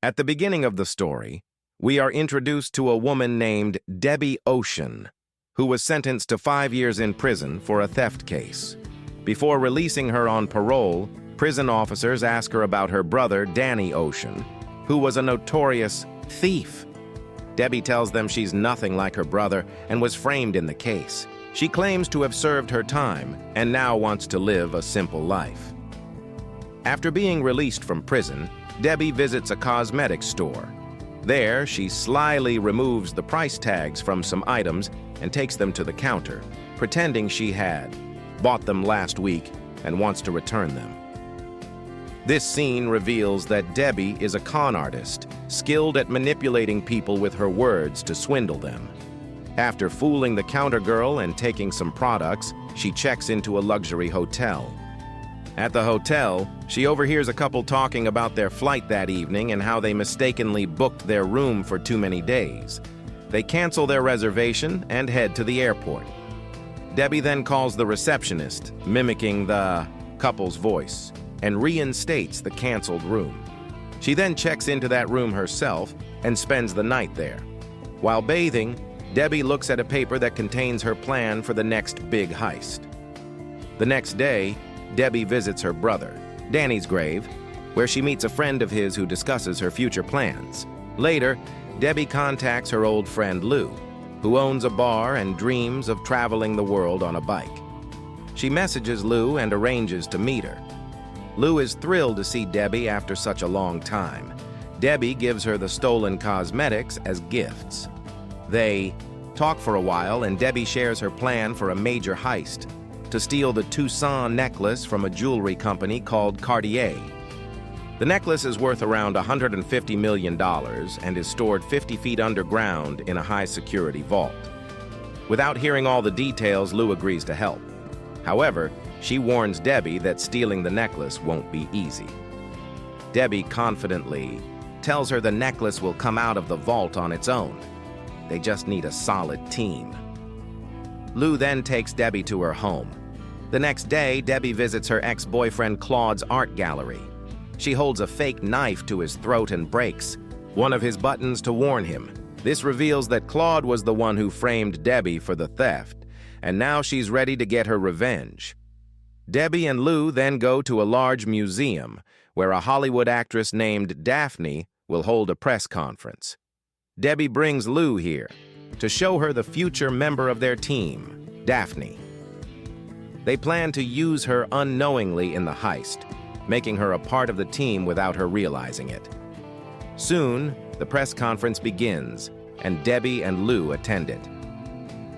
At the beginning of the story, we are introduced to a woman named Debbie Ocean, who was sentenced to 5 years in prison for a theft case. Before releasing her on parole, prison officers ask her about her brother, Danny Ocean, who was a notorious thief. Debbie tells them she's nothing like her brother and was framed in the case. She claims to have served her time and now wants to live a simple life. After being released from prison, Debbie visits a cosmetics store. There, she slyly removes the price tags from some items and takes them to the counter, pretending she had bought them last week and wants to return them. This scene reveals that Debbie is a con artist, skilled at manipulating people with her words to swindle them. After fooling the counter girl and taking some products, she checks into a luxury hotel. At the hotel, she overhears a couple talking about their flight that evening and how they mistakenly booked their room for too many days. They cancel their reservation and head to the airport. Debbie then calls the receptionist, mimicking the couple's voice, and reinstates the canceled room. She then checks into that room herself and spends the night there. While bathing, Debbie looks at a paper that contains her plan for the next big heist. The next day, Debbie visits her brother, Danny's grave, where she meets a friend of his who discusses her future plans. Later, Debbie contacts her old friend Lou, who owns a bar and dreams of traveling the world on a bike. She messages Lou and arranges to meet her. Lou is thrilled to see Debbie after such a long time. Debbie gives her the stolen cosmetics as gifts. They talk for a while, and Debbie shares her plan for a major heist to steal the Toussaint necklace from a jewelry company called Cartier. The necklace is worth around $150 million and is stored 50 feet underground in a high-security vault. Without hearing all the details, Lou agrees to help. However, she warns Debbie that stealing the necklace won't be easy. Debbie confidently tells her the necklace will come out of the vault on its own. They just need a solid team. Lou then takes Debbie to her home. The next day, Debbie visits her ex-boyfriend Claude's art gallery. She holds a fake knife to his throat and breaks one of his buttons to warn him. This reveals that Claude was the one who framed Debbie for the theft, and now she's ready to get her revenge. Debbie and Lou then go to a large museum where a Hollywood actress named Daphne will hold a press conference. Debbie brings Lou here to show her the future member of their team, Daphne. They plan to use her unknowingly in the heist, making her a part of the team without her realizing it. Soon, the press conference begins, and Debbie and Lou attend it.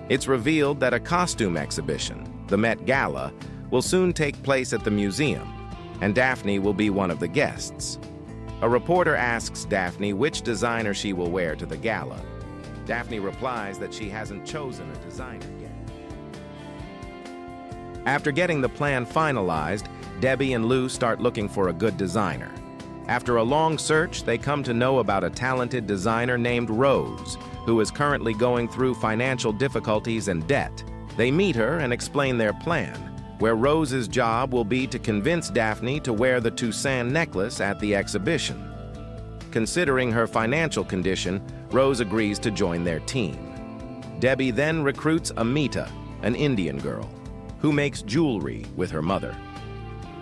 It's revealed that a costume exhibition, the Met Gala, will soon take place at the museum, and Daphne will be one of the guests. A reporter asks Daphne which designer she will wear to the gala. Daphne replies that she hasn't chosen a designer yet. After getting the plan finalized, Debbie and Lou start looking for a good designer. After a long search, they come to know about a talented designer named Rose, who is currently going through financial difficulties and debt. They meet her and explain their plan, where Rose's job will be to convince Daphne to wear the Toussaint necklace at the exhibition. Considering her financial condition, Rose agrees to join their team. Debbie then recruits Amita, an Indian girl, who makes jewelry with her mother.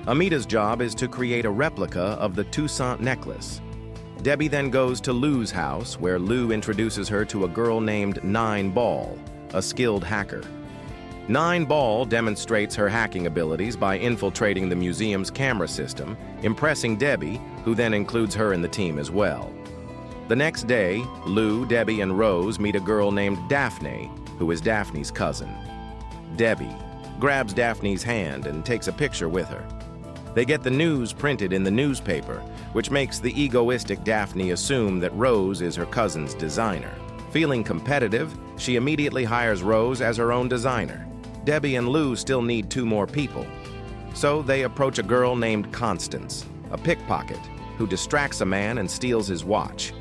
Amita's job is to create a replica of the Toussaint necklace. Debbie then goes to Lou's house, where Lou introduces her to a girl named Nine Ball, a skilled hacker. Nine Ball demonstrates her hacking abilities by infiltrating the museum's camera system, impressing Debbie, who then includes her in the team as well. The next day, Lou, Debbie, and Rose meet a girl named Daphne, who is Daphne's cousin. Debbie grabs Daphne's hand and takes a picture with her. They get the news printed in the newspaper, which makes the egoistic Daphne assume that Rose is her cousin's designer. Feeling competitive, she immediately hires Rose as her own designer. Debbie and Lou still need 2 more people. So they approach a girl named Constance, a pickpocket, who distracts a man and steals his watch.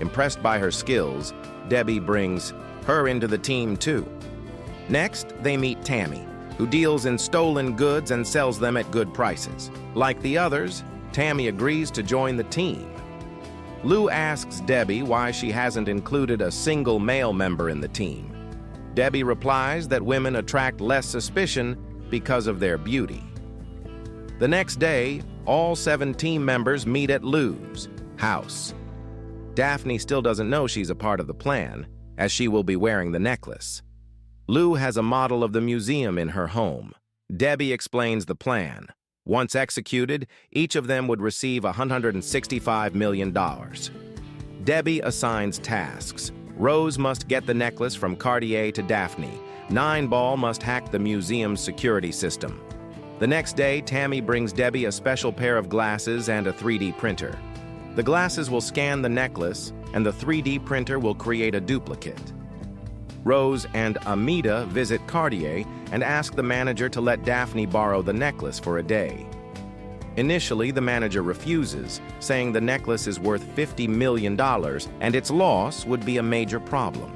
Impressed by her skills, Debbie brings her into the team too. Next, they meet Tammy, who deals in stolen goods and sells them at good prices. Like the others, Tammy agrees to join the team. Lou asks Debbie why she hasn't included a single male member in the team. Debbie replies that women attract less suspicion because of their beauty. The next day, all 7 team members meet at Lou's house. Daphne still doesn't know she's a part of the plan, as she will be wearing the necklace. Lou has a model of the museum in her home. Debbie explains the plan. Once executed, each of them would receive $165 million. Debbie assigns tasks. Rose must get the necklace from Cartier to Daphne. Nineball must hack the museum's security system. The next day, Tammy brings Debbie a special pair of glasses and a 3D printer. The glasses will scan the necklace, and the 3D printer will create a duplicate. Rose and Amita visit Cartier and ask the manager to let Daphne borrow the necklace for a day. Initially, the manager refuses, saying the necklace is worth $50 million and its loss would be a major problem.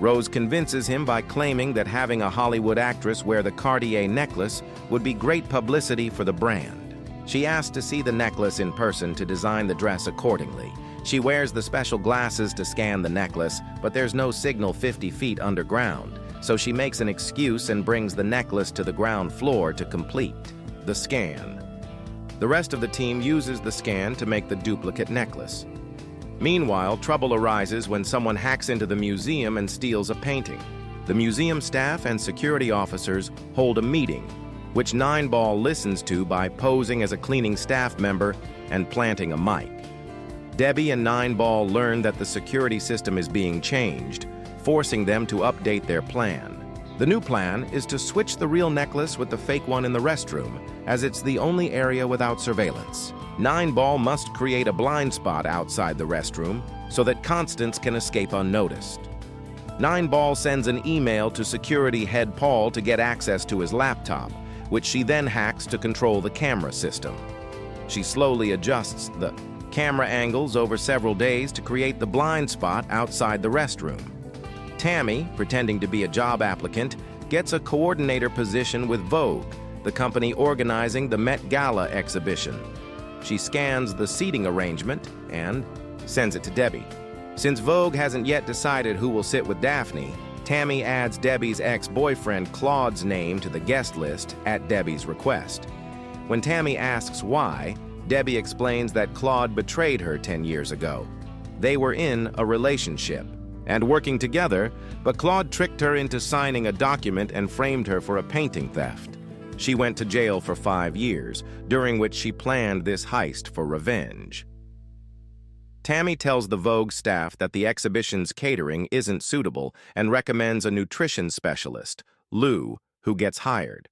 Rose convinces him by claiming that having a Hollywood actress wear the Cartier necklace would be great publicity for the brand. She asks to see the necklace in person to design the dress accordingly. She wears the special glasses to scan the necklace, but there's no signal 50 feet underground, so she makes an excuse and brings the necklace to the ground floor to complete the scan. The rest of the team uses the scan to make the duplicate necklace. Meanwhile, trouble arises when someone hacks into the museum and steals a painting. The museum staff and security officers hold a meeting, which Nineball listens to by posing as a cleaning staff member and planting a mic. Debbie and Nineball learn that the security system is being changed, forcing them to update their plan. The new plan is to switch the real necklace with the fake one in the restroom, as it's the only area without surveillance. Nineball must create a blind spot outside the restroom so that Constance can escape unnoticed. Nineball sends an email to security head Paul to get access to his laptop, which she then hacks to control the camera system. She slowly adjusts the camera angles over several days to create the blind spot outside the restroom. Tammy, pretending to be a job applicant, gets a coordinator position with Vogue, the company organizing the Met Gala exhibition. She scans the seating arrangement and sends it to Debbie. Since Vogue hasn't yet decided who will sit with Daphne, Tammy adds Debbie's ex-boyfriend Claude's name to the guest list at Debbie's request. When Tammy asks why, Debbie explains that Claude betrayed her 10 years ago. They were in a relationship and working together, but Claude tricked her into signing a document and framed her for a painting theft. She went to jail for 5 years, during which she planned this heist for revenge. Tammy tells the Vogue staff that the exhibition's catering isn't suitable and recommends a nutrition specialist, Lou, who gets hired.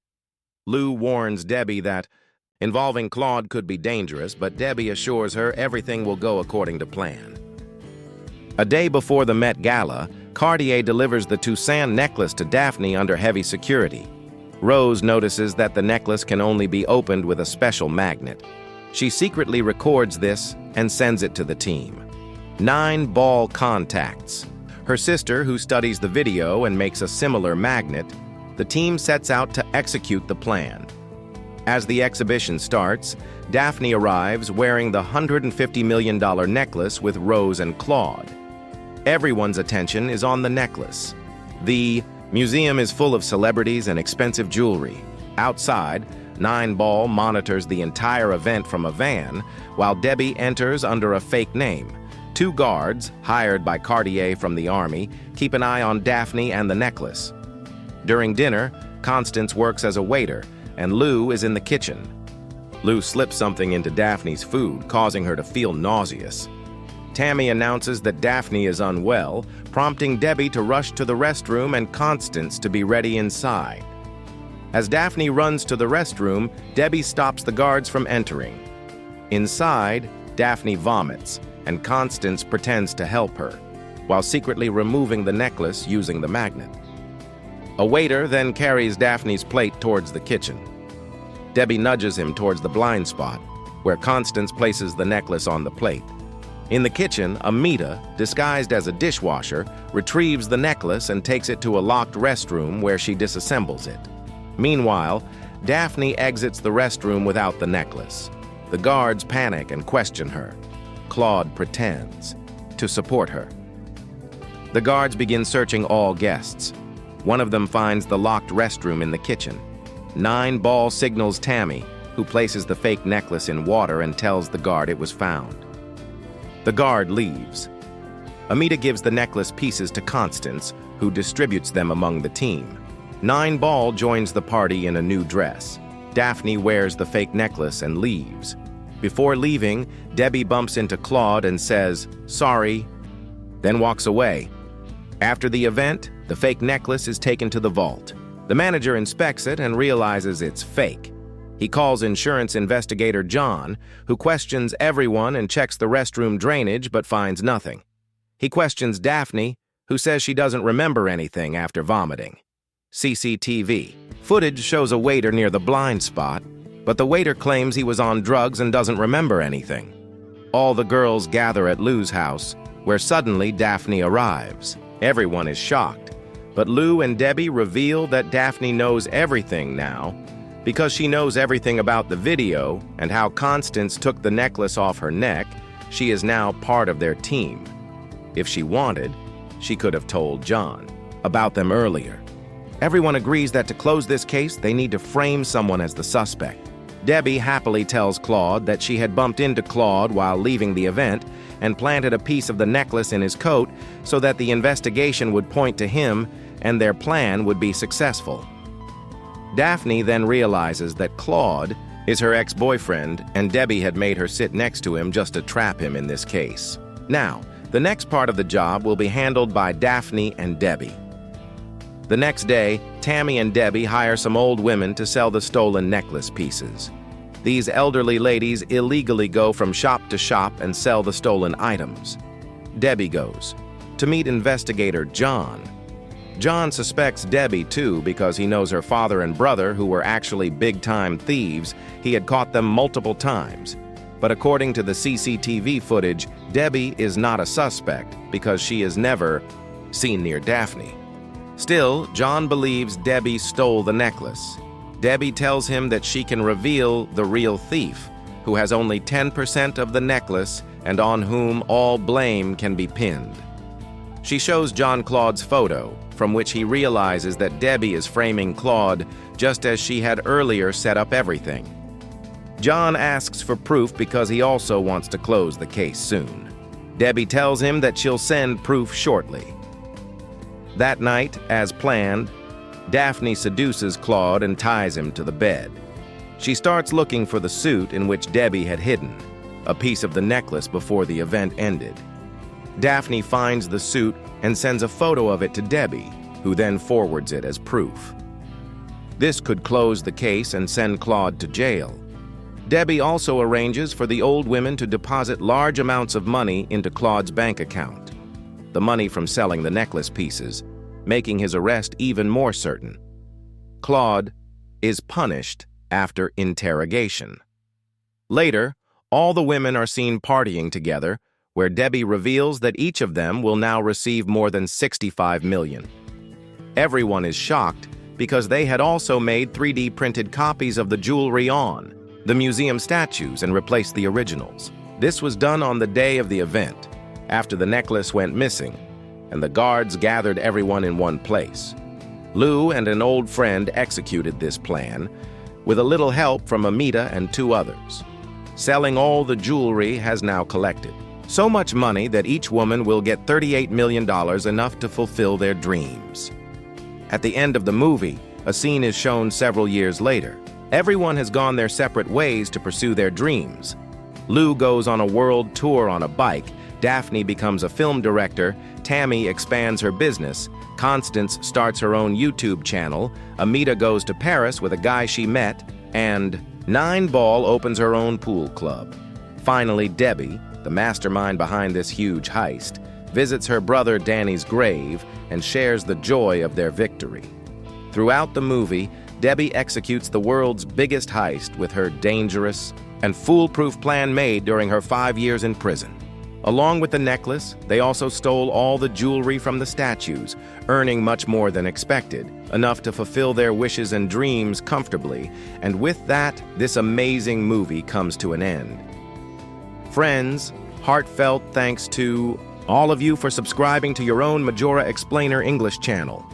Lou warns Debbie that involving Claude could be dangerous, but Debbie assures her everything will go according to plan. A day before the Met Gala, Cartier delivers the Toussaint necklace to Daphne under heavy security. Rose notices that the necklace can only be opened with a special magnet. She secretly records this and sends it to the team. Nineball contacts her sister, who studies the video and makes a similar magnet. The team sets out to execute the plan. As the exhibition starts, Daphne arrives wearing the $150 million necklace with Rose and Claude. Everyone's attention is on the necklace. The museum is full of celebrities and expensive jewelry. Outside, Nineball monitors the entire event from a van, while Debbie enters under a fake name. 2 guards, hired by Cartier from the army, keep an eye on Daphne and the necklace. During dinner, Constance works as a waiter, and Lou is in the kitchen. Lou slips something into Daphne's food, causing her to feel nauseous. Tammy announces that Daphne is unwell, prompting Debbie to rush to the restroom and Constance to be ready inside. As Daphne runs to the restroom, Debbie stops the guards from entering. Inside, Daphne vomits, and Constance pretends to help her, while secretly removing the necklace using the magnet. A waiter then carries Daphne's plate towards the kitchen. Debbie nudges him towards the blind spot, where Constance places the necklace on the plate. In the kitchen, Amita, disguised as a dishwasher, retrieves the necklace and takes it to a locked restroom where she disassembles it. Meanwhile, Daphne exits the restroom without the necklace. The guards panic and question her. Claude pretends to support her. The guards begin searching all guests. One of them finds the locked restroom in the kitchen. 9-Ball signals Tammy, who places the fake necklace in water and tells the guard it was found. The guard leaves. Amita gives the necklace pieces to Constance, who distributes them among the team. 9-Ball joins the party in a new dress. Daphne wears the fake necklace and leaves. Before leaving, Debbie bumps into Claude and says, "Sorry," then walks away. After the event, the fake necklace is taken to the vault. The manager inspects it and realizes it's fake. He calls insurance investigator John, who questions everyone and checks the restroom drainage but finds nothing. He questions Daphne, who says she doesn't remember anything after vomiting. CCTV footage shows a waiter near the blind spot, but the waiter claims he was on drugs and doesn't remember anything. All the girls gather at Lou's house, where suddenly Daphne arrives. Everyone is shocked, but Lou and Debbie reveal that Daphne knows everything now because she knows everything about the video and how Constance took the necklace off her neck. She is now part of their team. If she wanted, she could have told John about them earlier. Everyone agrees that to close this case, they need to frame someone as the suspect. Debbie happily tells Claude that she had bumped into Claude while leaving the event and planted a piece of the necklace in his coat so that the investigation would point to him and their plan would be successful. Daphne then realizes that Claude is her ex-boyfriend and Debbie had made her sit next to him just to trap him in this case. Now, the next part of the job will be handled by Daphne and Debbie. The next day, Tammy and Debbie hire some old women to sell the stolen necklace pieces. These elderly ladies illegally go from shop to shop and sell the stolen items. Debbie goes to meet investigator John. John suspects Debbie too because he knows her father and brother, who were actually big-time thieves. He had caught them multiple times. But according to the CCTV footage, Debbie is not a suspect because she is never seen near Daphne. Still, John believes Debbie stole the necklace. Debbie tells him that she can reveal the real thief, who has only 10% of the necklace and on whom all blame can be pinned. She shows John Claude's photo, from which he realizes that Debbie is framing Claude just as she had earlier set up everything. John asks for proof because he also wants to close the case soon. Debbie tells him that she'll send proof shortly. That night, as planned, Daphne seduces Claude and ties him to the bed. She starts looking for the suit in which Debbie had hidden a piece of the necklace before the event ended. Daphne finds the suit and sends a photo of it to Debbie, who then forwards it as proof. This could close the case and send Claude to jail. Debbie also arranges for the old women to deposit large amounts of money into Claude's bank account, the money from selling the necklace pieces, making his arrest even more certain. Claude is punished after interrogation. Later, all the women are seen partying together, where Debbie reveals that each of them will now receive more than $65 million. Everyone is shocked because they had also made 3D printed copies of the jewelry on the museum statues and replaced the originals. This was done on the day of the event, after the necklace went missing, and the guards gathered everyone in one place. Lou and an old friend executed this plan, with a little help from Amita and 2 others. Selling all the jewelry has now collected so much money that each woman will get $38 million, enough to fulfill their dreams. At the end of the movie, a scene is shown several years later. Everyone has gone their separate ways to pursue their dreams. Lou goes on a world tour on a bike, Daphne becomes a film director, Tammy expands her business, Constance starts her own YouTube channel, Amita goes to Paris with a guy she met, and 9-Ball opens her own pool club. Finally, Debbie, the mastermind behind this huge heist, visits her brother Danny's grave and shares the joy of their victory. Throughout the movie, Debbie executes the world's biggest heist with her dangerous and foolproof plan made during her 5 years in prison. Along with the necklace, they also stole all the jewelry from the statues, earning much more than expected, enough to fulfill their wishes and dreams comfortably, and with that, this amazing movie comes to an end. Friends, Heartfelt thanks to all of you for subscribing to your own Majora Explainer English channel.